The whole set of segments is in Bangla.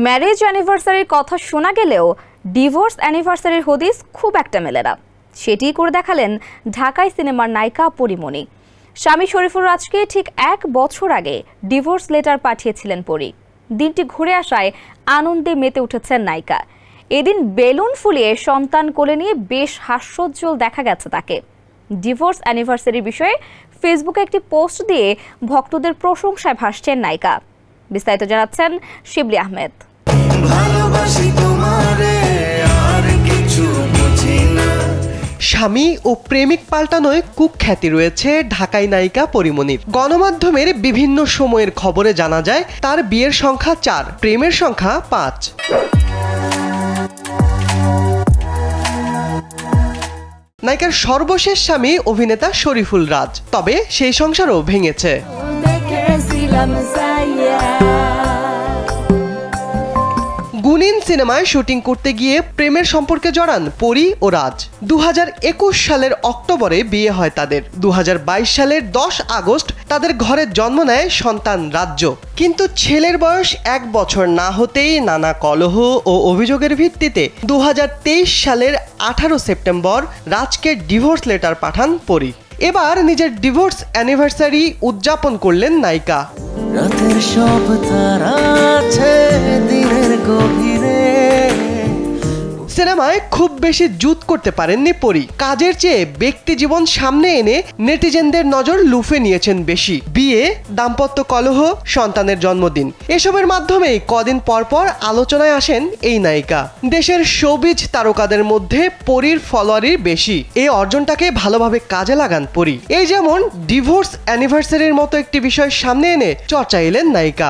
ম্যারেজ অ্যানিভার্সারির কথা শোনা গেলেও ডিভোর্স অ্যানিভার্সারির হদিস খুব একটা মেলে না। সেটিই করে দেখালেন ঢাকাই সিনেমার নায়িকা পরীমণি। স্বামী শরীফুল রাজকে ঠিক 1 বছর আগে ডিভোর্স লেটার পাঠিয়েছিলেন পরী। দিনটি ঘুরে আসায় আনন্দে মেতে উঠেছেন নায়িকা। এদিন বেলুন ফুলিয়ে সন্তান কোলে নিয়ে বেশ হাস্যোজ্জ্বল দেখা গেছে তাকে। ডিভোর্স অ্যানিভার্সারির বিষয়ে ফেসবুকে একটি পোস্ট দিয়ে ভক্তদের প্রশংসায় ভাসছেন নায়িকা। বিস্তারিত জানাচ্ছেন শিবলি আহমেদ। স্বামী ও প্রেমিক পাল্টানোয় কুখ্যাতি রয়েছে ঢাকাই নায়িকা পরীমণির। গণমাধ্যমের বিভিন্ন সময়ের খবরে জানা যায় তার বিয়ের সংখ্যা 4, প্রেমের সংখ্যা 5। নায়িকার সর্বশেষ স্বামী অভিনেতা শরীফুল রাজ, তবে সেই সংসারও ভেঙেছে। গুনিন সিনেমায় শুটিং করতে গিয়ে প্রেমের সম্পর্কে জড়ান পরী ও রাজ। 2021 সালের অক্টোবরে বিয়ে হয় তাদের। 2022 সালের 10 আগস্ট তাদের ঘরে জন্ম নেয় সন্তান রাজ্য। কিন্তু ছেলের বয়স 1 বছর না হতেই নানা কলহ ও অভিযোগের ভিত্তিতে 2023 সালের 18 সেপ্টেম্বর রাজকে ডিভোর্স লেটার পাঠান পরী। এবার নিজের ডিভোর্স অ্যানিভার্সারি উদযাপন করলেন নায়িকা। রাতের সব তারা আছে দিনের গভীরে। সিনেমায় খুব বেশি জুত করতে পারেননি পরী। কাজের চেয়ে ব্যক্তি জীবন সামনে এনে নেটিজেনদের নজর লুফে নিয়েছেন বেশি। বিয়ে, দাম্পত্য কলহ, সন্তানের জন্মদিন, এসবের মাধ্যমেই কদিন পর আলোচনায় আসেন এই নায়িকা। দেশের শোবিজ তারকাদের মধ্যে পরীর ফলোয়ারই বেশি। এই অর্জনটাকে ভালোভাবে কাজে লাগান পরী। এই যেমন ডিভোর্স অ্যানিভার্সারির মতো একটি বিষয় সামনে এনে চর্চা এলেন নায়িকা।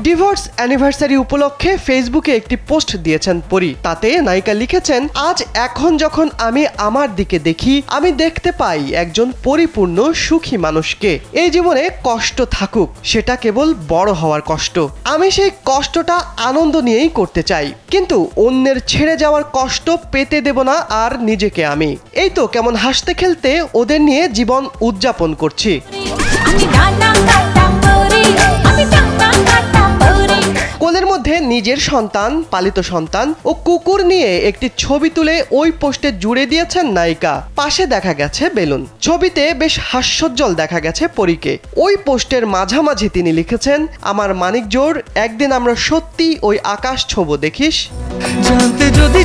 ডিভোর্স অ্যানিভার্সারি উপলক্ষে ফেসবুকে একটি পোস্ট দিয়েছেন পরী। তাতে নায়িকা লিখেছেন, আজ এখন যখন আমি আমার দিকে দেখি, আমি দেখতে পাই একজন পরিপূর্ণ সুখী মানুষকে। এই জীবনে কষ্ট থাকুক, সেটা কেবল বড় হওয়ার কষ্ট। আমি সেই কষ্টটা আনন্দ নিয়েই করতে চাই, কিন্তু অন্যের ছেড়ে যাওয়ার কষ্ট পেতে দেব না আর নিজেকে আমি। এই তো কেমন হাসতে খেলতে ওদের নিয়ে জীবন উদযাপন করছি। কোলের মধ্যে নিজের সন্তান, পালিত সন্তান ও কুকুর নিয়ে একটি ছবি তুলে ওই পোস্টে জুড়ে দিয়েছেন নায়িকা। পাশে দেখা গেছে বেলুন। ছবিতে বেশ হাস্যোজ্জ্বল দেখা গেছে পরীকে। ওই পোস্টের মাঝামাঝি তিনি লিখেছেন, আমার মানিক জোর, একদিন আমরা সত্যি ওই আকাশ ছোবো দেখিস। জানতে যদি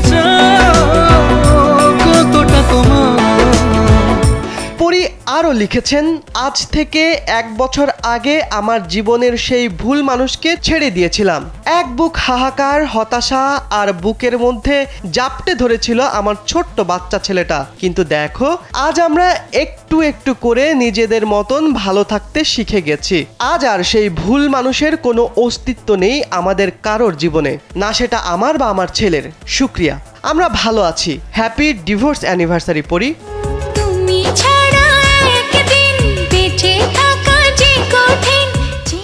পরী আরও লিখেছেন, আজ থেকে 1 বছর আগে আমার জীবনের সেই ভুল মানুষকে ছেড়ে দিয়েছিলাম। এক বুক হাহাকার, হতাশা আর বুকের মধ্যে জাপটে ধরেছিল আমার ছোট্ট বাচ্চা ছেলেটা। কিন্তু দেখো, আজ আমরা একটু একটু করে নিজেদের মতন ভালো থাকতে শিখে গেছি। আজ আর সেই ভুল মানুষের কোনো অস্তিত্ব নেই আমাদের কারোর জীবনে, না সেটা আমার বা আমার ছেলের। শুক্রিয়া, আমরা ভালো আছি। হ্যাপি ডিভোর্স অ্যানিভার্সারি পরী।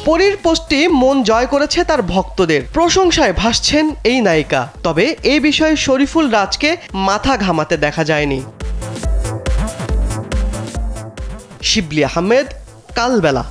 পরীর পোস্টটি মন জয় করেছে তার ভক্তদের। প্রশংসায় ভাসছেন এই নায়িকা। তবে এই বিষয়ে শরীফুল রাজকে মাথা ঘামাতে দেখা যায়নি। শিবলি আহমেদ, কালবেলা।